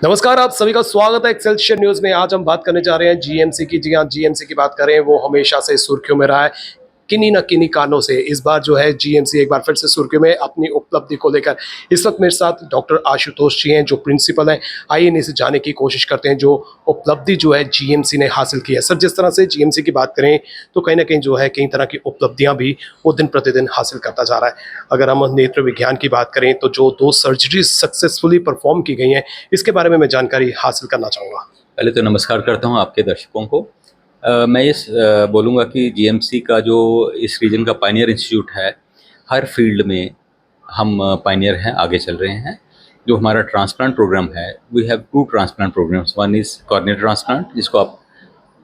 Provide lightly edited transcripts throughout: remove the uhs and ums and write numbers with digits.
नमस्कार, आप सभी का स्वागत है एक्सेलशियर न्यूज़ में। आज हम बात करने जा रहे हैं जीएमसी की। जी हाँ, जीएमसी की बात करें, वो हमेशा से सुर्खियों में रहा है किन्हीं न किन्हीं कारणों से। इस बार जो है जीएमसी एक बार फिर से सुर्खियों में अपनी उपलब्धि को लेकर। इस वक्त मेरे साथ डॉक्टर आशुतोष जी हैं, जो प्रिंसिपल हैं। आइए इन्हीं से जानने की कोशिश करते हैं जो उपलब्धि जो है जीएमसी ने हासिल की है। सर, जिस तरह से जीएमसी की बात करें तो कहीं न कहीं जो है कई तरह की उपलब्धियाँ भी वो दिन प्रतिदिन हासिल करता जा रहा है। अगर हम नेत्र विज्ञान की बात करें तो जो 2 सर्जरीज़ सक्सेसफुली परफ़ॉर्म की गई हैं, इसके बारे में मैं जानकारी हासिल करना चाहूँगा। पहले तो नमस्कार करता हूँ आपके दर्शकों को। मैं ये बोलूँगा कि जीएमसी का जो इस रीजन का पायनियर इंस्टीट्यूट है, हर फील्ड में हम पायनियर हैं, आगे चल रहे हैं। जो हमारा ट्रांसप्लांट प्रोग्राम है, we have 2 transplant programmes. One is cornea transplant, जिसको आप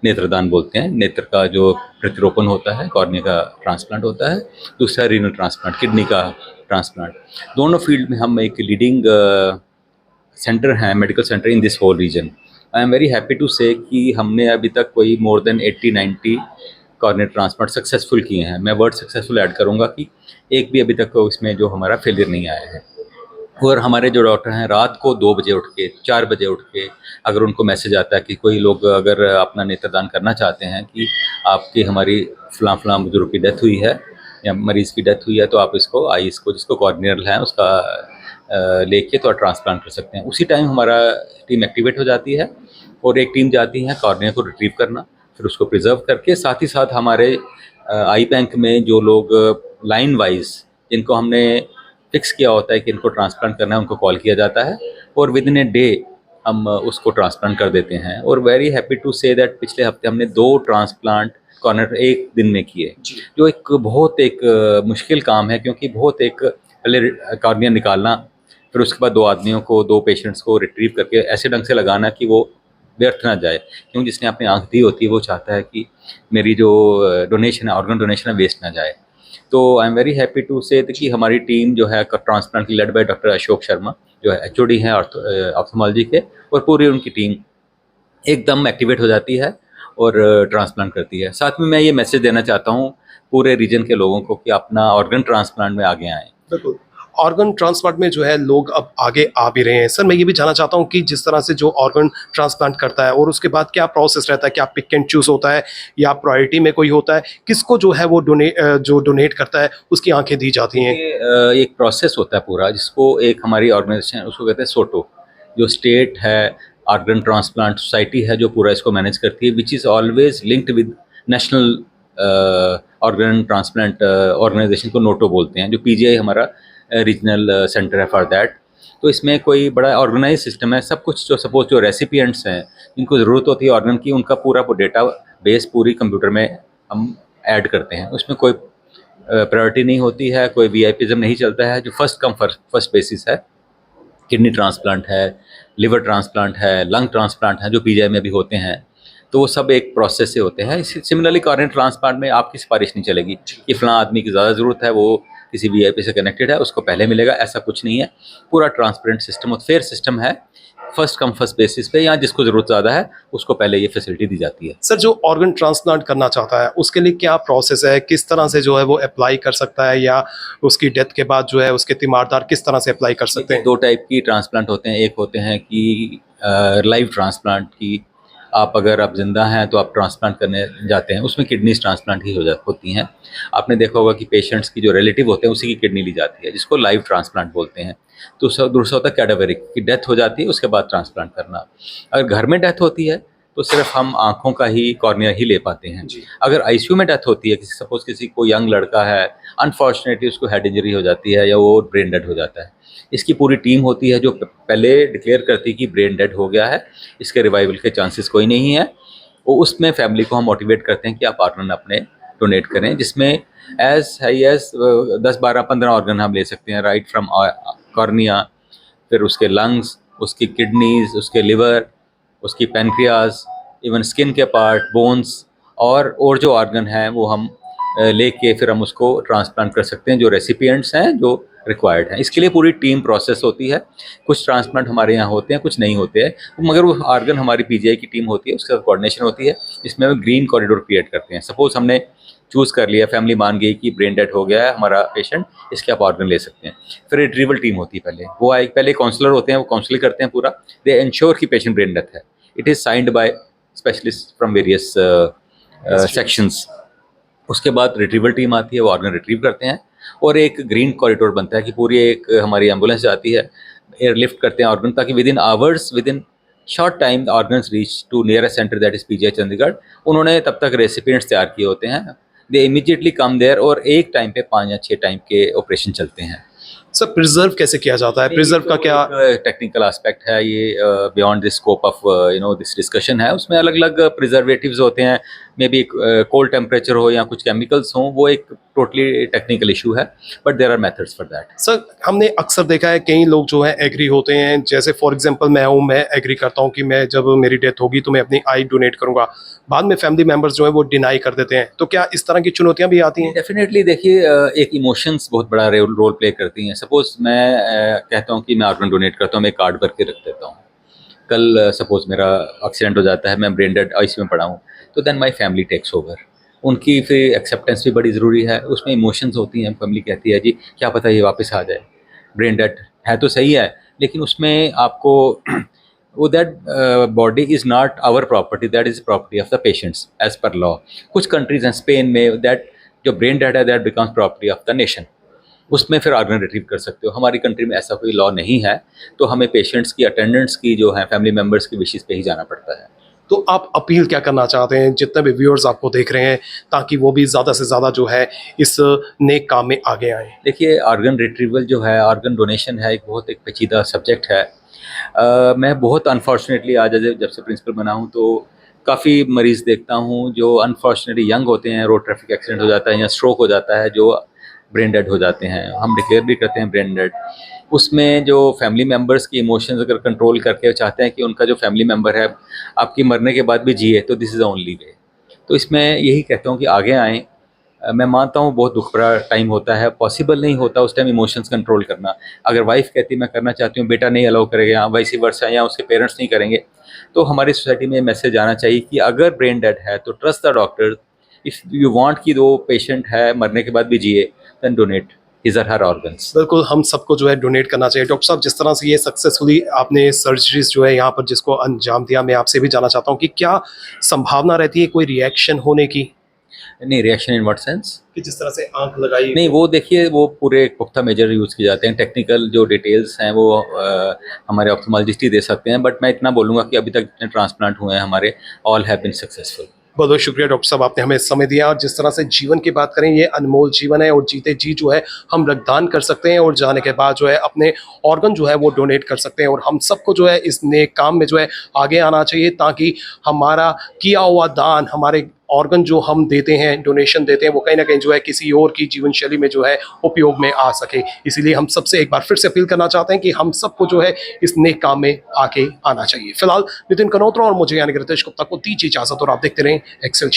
नेत्रदान बोलते हैं, नेत्र का जो प्रतिरोपण होता है, कॉर्निया का ट्रांसप्लांट होता है। दूसरा रीनल ट्रांसप्लांट, किडनी का ट्रांसप्लांट। दोनों फील्ड में हम एक लीडिंग सेंटर हैं, medical centre in this whole region. I am very happy to say कि हमने अभी तक कोई more than 80-90 cornea transplant successful किए हैं। मैं वर्ड सक्सेसफुल ऐड करूंगा कि एक भी अभी तक इसमें जो हमारा फेलियर नहीं आया है। और हमारे जो डॉक्टर हैं, रात को 2 बजे उठ के, 4 बजे उठ के, अगर उनको मैसेज आता है कि कोई लोग अगर अपना नेत्रदान करना चाहते हैं कि आपकी हमारी फलां फलां बुजुर्ग की डेथ हुई है या मरीज़ की डेथ हुई है, तो आप इसको आइस को, जिसको कॉर्नियल है उसका लेके तो ट्रांसप्लांट कर सकते हैं। उसी टाइम हमारा टीम एक्टिवेट हो जाती है और एक टीम जाती है कॉर्निया को रिट्रीव करना, फिर उसको प्रिजर्व करके। साथ ही साथ हमारे आई बैंक में जो लोग लाइन वाइज, जिनको हमने फिक्स किया होता है कि इनको ट्रांसप्लांट करना है, उनको कॉल किया जाता है और विद इन ए डे हम उसको ट्रांसप्लांट कर देते हैं। और very happy to say that पिछले हफ्ते हमने 2 ट्रांसप्लांट कॉर्निया एक दिन में किए, जो एक बहुत एक मुश्किल काम है, क्योंकि बहुत एक पहले कॉर्निया निकालना, फिर उसके बाद 2 आदमियों को, 2 पेशेंट्स को रिट्रीव करके ऐसे ढंग से लगाना कि वो व्यर्थ ना जाए। क्योंकि जिसने अपनी आँख दी होती है वो चाहता है कि मेरी जो डोनेशन है, ऑर्गन डोनेशन है, वेस्ट ना जाए। तो I am very happy to say कि हमारी टीम जो है ट्रांसप्लांट की, led by doctor Ashok Sharma, जो है एचओडी हैं ऑप्थेल्मोलॉजी के, और पूरी उनकी टीम एकदम एक्टिवेट हो जाती है और ट्रांसप्लांट करती है। साथ में मैं ये मैसेज देना चाहता हूँ पूरे रीजन के लोगों को कि अपना ऑर्गन ट्रांसप्लांट में आगे आएँ। बिल्कुल। ऑर्गन ट्रांसप्लांट में जो है लोग अब आगे आ भी रहे हैं। सर, मैं ये भी जानना चाहता हूँ कि जिस तरह से जो ऑर्गन ट्रांसप्लांट करता है और उसके बाद क्या प्रोसेस रहता है? क्या पिक एंड चूज़ होता है या प्रायोरिटी में कोई होता है? किसको जो है वो जो डोनेट करता है उसकी आँखें दी जाती हैं? ये एक प्रोसेस होता है पूरा, जिसको एक हमारी ऑर्गेनाइजेशन, उसको कहते हैं सोटो, जो स्टेट है, ऑर्गन ट्रांसप्लांट सोसाइटी है, जो पूरा इसको मैनेज करती है, which is always linked with national organ transplant organisation को नोटो बोलते हैं, जो पीजीआई हमारा रीजनल सेंटर है फॉर दैट। तो इसमें कोई बड़ा ऑर्गेनाइज सिस्टम है। सब कुछ जो सपोज जो रेसिपिएंट्स हैं, जिनको ज़रूरत होती है ऑर्गन की, उनका पूरा डेटा बेस पूरी कंप्यूटर में हम ऐड करते हैं। उसमें कोई प्रायोरिटी नहीं होती है, कोई वीआईपीज़म नहीं चलता है। जो फर्स्ट कम फर्स्ट बेसिस है। किडनी ट्रांसप्लांट है, लिवर ट्रांसप्लांट है, लंग ट्रांसप्लांट है, जो पीजीआई में भी होते हैं, तो वो सब एक प्रोसेस से होते हैं। सिमिलरली कॉर्निया ट्रांसप्लांट में आपकी सिफारिश नहीं चलेगी कि फ़लाँ आदमी की ज़्यादा ज़रूरत है, वो किसी वीआईपी से कनेक्टेड है, उसको पहले मिलेगा, ऐसा कुछ नहीं है। पूरा ट्रांसपेरेंट सिस्टम और फेयर सिस्टम है। फर्स्ट कम फर्स्ट बेसिस पे, या जिसको ज़रूरत ज़्यादा है उसको पहले ये फैसिलिटी दी जाती है। सर, जो ऑर्गन ट्रांसप्लांट करना चाहता है उसके लिए क्या प्रोसेस है? किस तरह से जो है वो अप्लाई कर सकता है, या उसकी डेथ के बाद जो है उसके तीमारदार किस तरह से अप्लाई कर सकते हैं? 2 टाइप की ट्रांसप्लांट होते हैं। एक होते हैं कि लाइव ट्रांसप्लांट की, अगर आप ज़िंदा हैं तो आप ट्रांसप्लांट करने जाते हैं, उसमें किडनीज़ ट्रांसप्लांट ही होती हैं। आपने देखा होगा कि पेशेंट्स की जो रिलेटिव होते हैं उसी की किडनी ली जाती है, जिसको लाइव ट्रांसप्लांट बोलते हैं। तो दूसरा होता है कैडावेरिक, की डेथ हो जाती है उसके बाद ट्रांसप्लांट करना। अगर घर में डेथ होती है तो सिर्फ हम आँखों का ही, कॉर्निया ही ले पाते हैं। अगर आईसीयू में डेथ होती है, सपोज़ किसी को यंग लड़का है, अनफॉर्चुनेटली उसको हेड इंजरी हो जाती है या वो ब्रेन डेड हो जाता है, इसकी पूरी टीम होती है जो पहले डिक्लेयर करती है कि ब्रेन डेड हो गया है, इसके रिवाइवल के चांसेस कोई नहीं है। वो उसमें फैमिली को हम मोटिवेट करते हैं कि आप ऑर्गन अपने डोनेट करें, जिसमें एज हाई एज 10, 12, 15 ऑर्गन हम ले सकते हैं, राइट फ्रॉम कॉर्निया, फिर उसके लंग्स, उसकी किडनीज, उसके लिवर, उसकी पैनक्रियाज, इवन स्किन के पार्ट, बोन्स, और जो ऑर्गन हैं वो हम लेके फिर हम उसको ट्रांसप्लांट कर सकते हैं, जो रेसिपिएंट्स हैं जो रिक्वायर्ड हैं। इसके लिए पूरी टीम प्रोसेस होती है। कुछ ट्रांसप्लांट हमारे यहाँ होते हैं, कुछ नहीं होते हैं, मगर वो ऑर्गन हमारी पीजीआई की टीम होती है, उसके साथ कोऑर्डिनेशन होती है। इसमें हम ग्रीन कॉरिडोर क्रिएट करते हैं। सपोज हमने चूज़ कर लिया, फैमिली मान गई कि ब्रेन डेड हो गया है हमारा पेशेंट, इसके आप ऑर्गन ले सकते हैं। फिर रिट्रीवल टीम होती है पहले, वो आए पहले काउंसलर होते हैं, वो काउंसलिंग करते हैं पूरा, दे इंश्योर कि पेशेंट ब्रेन डेथ है। It is signed by specialist from various sections. उसके बाद रिट्रीवल टीम आती है, वो ऑर्गन रिट्रीव करते हैं और एक ग्रीन कॉरिडोर बनता है कि पूरी एक हमारी एम्बुलेंस जाती है, एयरलिफ्ट करते हैं ऑर्गन, ताकि within hours, within short time organs reach to nearest centre that is PGI Chandigarh. उन्होंने तब तक रेसिपिएंट्स तैयार किए होते हैं, दे इमीडिएटली कम देयर, और एक टाइम पे 5 या 6 टाइम के ऑपरेशन चलते हैं। सर प्रिजर्व कैसे किया जाता है, प्रिजर्व का क्या? टेक्निकल एस्पेक्ट है ये, beyond the scope of this discussion है। उसमें अलग अलग प्रिजर्वेटिव्स होते हैं, मे बी कोल्ड टेम्परेचर हो या कुछ केमिकल्स हों, वो एक टोटली टेक्निकल इशू है, but there are methods for that. Sir हमने अक्सर देखा है कई लोग जो है एग्री होते हैं, जैसे फॉर एग्जांपल मैं एग्री करता हूं कि मैं जब मेरी डेथ होगी तो मैं अपनी आई डोनेट करूंगा, बाद में फैमिली मेंबर्स जो है वो डिनाई कर देते हैं, तो क्या इस तरह की चुनौतियां भी आती हैं? डेफिनेटली देखिए, एक इमोशंस बहुत बड़ा रोल प्ले करती हैं। सपोज मैं कहता हूँ कि मैं ऑर्गन डोनेट करता हूँ, मैं कार्ड भर के रख देता हूँ, कल सपोज मेरा एक्सीडेंट हो जाता है, मैं ब्रेन डेड आईसीयू में पड़ा हूँ, तो then my family takes over. उनकी फिर एक्सेप्टेंस भी बड़ी ज़रूरी है, उसमें इमोशंस होती हैं। फैमिली कहती है जी क्या पता ये वापस आ जाए, ब्रेन डेड है तो सही है, लेकिन उसमें आपको वो that body is not our property, that is property of the patients as per law. कुछ कंट्रीज हैं, स्पेन में, दैट जो ब्रेन डेड है that becomes property of the nation, उसमें फिर ऑर्गन रिट्रीव कर सकते हो। हमारी कंट्री में ऐसा कोई लॉ नहीं है, तो हमें पेशेंट्स की, अटेंडेंट्स की, जो है फैमिली मेम्बर्स की विशेस पे ही जाना पड़ता है। तो आप अपील क्या करना चाहते हैं जितने भी व्यूअर्स आपको देख रहे हैं, ताकि वो भी ज़्यादा से ज़्यादा जो है इस नेक काम में आगे आएँ? देखिए, ऑर्गन रिट्रीवल जो है, ऑर्गन डोनेशन है, एक बहुत एक पेचीदा सब्जेक्ट है। मैं बहुत अनफॉर्चुनेटली आज जब से प्रिंसिपल बना हूँ, तो काफ़ी मरीज़ देखता हूँ जो अनफॉर्चुनेटली यंग होते हैं, रोड ट्रैफिक एक्सीडेंट हो जाता है या स्ट्रोक हो जाता है, जो ब्रेन डेड हो जाते हैं। हम डिक्लेयर भी करते हैं ब्रेन डेड। उसमें जो फैमिली मेम्बर्स की इमोशंस अगर कंट्रोल करके चाहते हैं कि उनका जो फैमिली मेम्बर है आपकी मरने के बाद भी जिए, तो this is the only way. तो इसमें यही कहता हूँ कि आगे आएँ। मैं मानता हूँ बहुत दुख भरा टाइम होता है, पॉसिबल नहीं होता उस टाइम इमोशंस कंट्रोल करना। अगर वाइफ कहती है मैं करना चाहती हूँ, बेटा नहीं अलाउ करेगा, वाइस वर्सा, या उसके पेरेंट्स नहीं करेंगे, तो हमारी सोसाइटी में मैसेज आना चाहिए कि अगर ब्रेन डेड है तो trust the doctor. If you want कि वो पेशेंट है मरने के बाद भी जिए, देन डोनेट हिज और हर ऑर्गन्स। बिल्कुल, हम सबको जो है डोनेट करना चाहिए। डॉक्टर साहब, जिस तरह से ये सक्सेसफुली आपने सर्जरीज जो है यहाँ पर जिसको अंजाम दिया, मैं आपसे भी जानना चाहता हूँ कि क्या संभावना रहती है कोई रिएक्शन होने की? नहीं, रिएक्शन इन व्हाट सेंस? कि जिस तरह से आंख लगाई? नहीं, वो देखिए, वो पूरे पुख्ता मेजर यूज़ किए जाते हैं। टेक्निकल जो डिटेल्स हैं वो हमारे ऑप्थेल्मोलॉजिस्ट ही दे सकते हैं, बट मैं इतना बोलूँगा कि अभी तक जितने ट्रांसप्लांट हुए हैं हमारे, ऑल हैव बीन सक्सेसफुल। बहुत बहुत शुक्रिया डॉक्टर साहब, आपने हमें समय दिया। और जिस तरह से जीवन की बात करें, ये अनमोल जीवन है और जीते जी जो है हम रक्तदान कर सकते हैं और जाने के बाद जो है अपने ऑर्गन जो है वो डोनेट कर सकते हैं। और हम सबको जो है इस नेक काम में जो है आगे आना चाहिए, ताकि हमारा किया हुआ दान, हमारे ऑर्गन जो हम देते हैं, डोनेशन देते हैं, वो कहीं ना कहीं जो है किसी और की जीवन शैली में जो है उपयोग में आ सके। इसीलिए हम सबसे एक बार फिर से अपील करना चाहते हैं कि हम सबको जो है इस नेक काम में आके आना चाहिए। फिलहाल नितिन कनोत्रा और मुझे यानी रितेश गुप्ता को दीजिए इजाजत, और आप देखते रहें एक्सेल।